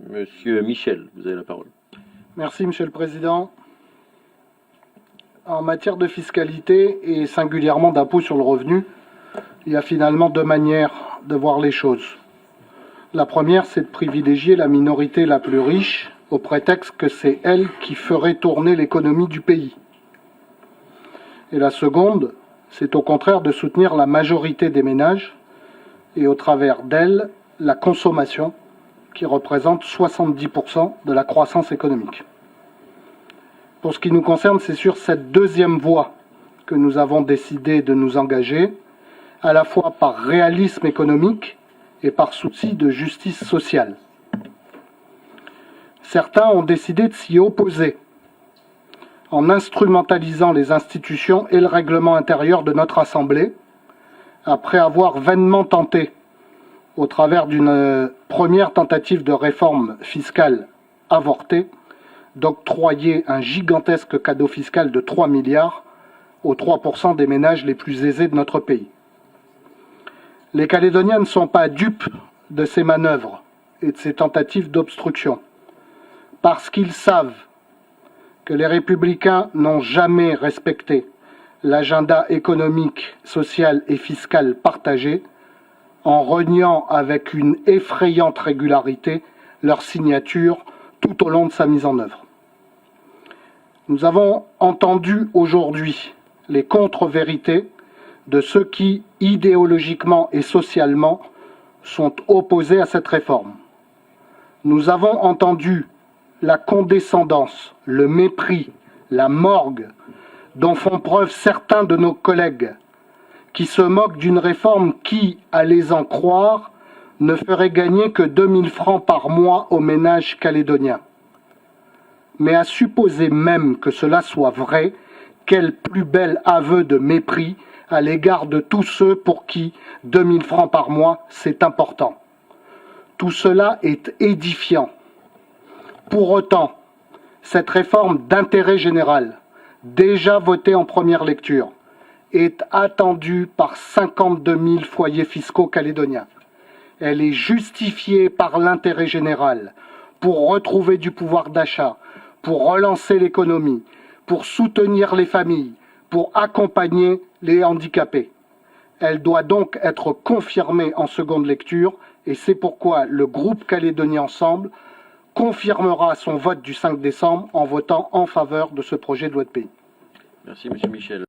Monsieur Michel, vous avez la parole. Merci, Monsieur le Président. En matière de fiscalité et singulièrement d'impôt sur le revenu, il y a finalement deux manières de voir les choses. La première, c'est de privilégier la minorité la plus riche au prétexte que c'est elle qui ferait tourner l'économie du pays. Et la seconde, c'est au contraire de soutenir la majorité des ménages et au travers d'elle, la consommation qui représente 70% de la croissance économique. Pour ce qui nous concerne, c'est sur cette deuxième voie que nous avons décidé de nous engager, à la fois par réalisme économique et par souci de justice sociale. Certains ont décidé de s'y opposer en instrumentalisant les institutions et le règlement intérieur de notre Assemblée, après avoir vainement tenté, au travers d'une première tentative de réforme fiscale avortée, d'octroyer un gigantesque cadeau fiscal de 3 milliards aux 3% des ménages les plus aisés de notre pays. Les Calédoniens ne sont pas dupes de ces manœuvres et de ces tentatives d'obstruction, parce qu'ils savent que les Républicains n'ont jamais respecté l'agenda économique, social et fiscal partagé, en reniant avec une effrayante régularité leur signature tout au long de sa mise en œuvre. Nous avons entendu aujourd'hui les contre-vérités de ceux qui, idéologiquement et socialement, sont opposés à cette réforme. Nous avons entendu la condescendance, le mépris, la morgue dont font preuve certains de nos collègues qui se moquent d'une réforme qui, à les en croire, ne ferait gagner que 2 000 francs par mois aux ménages calédoniens. Mais à supposer même que cela soit vrai, quel plus bel aveu de mépris à l'égard de tous ceux pour qui 2 000 francs par mois, c'est important. Tout cela est édifiant. Pour autant, cette réforme d'intérêt général, déjà votée en première lecture, est attendue par 52 000 foyers fiscaux calédoniens. Elle est justifiée par l'intérêt général pour retrouver du pouvoir d'achat, pour relancer l'économie, pour soutenir les familles, pour accompagner les handicapés. Elle doit donc être confirmée en seconde lecture et c'est pourquoi le groupe Calédonie Ensemble confirmera son vote du 5 décembre en votant en faveur de ce projet de loi de pays. Merci, Monsieur Michel.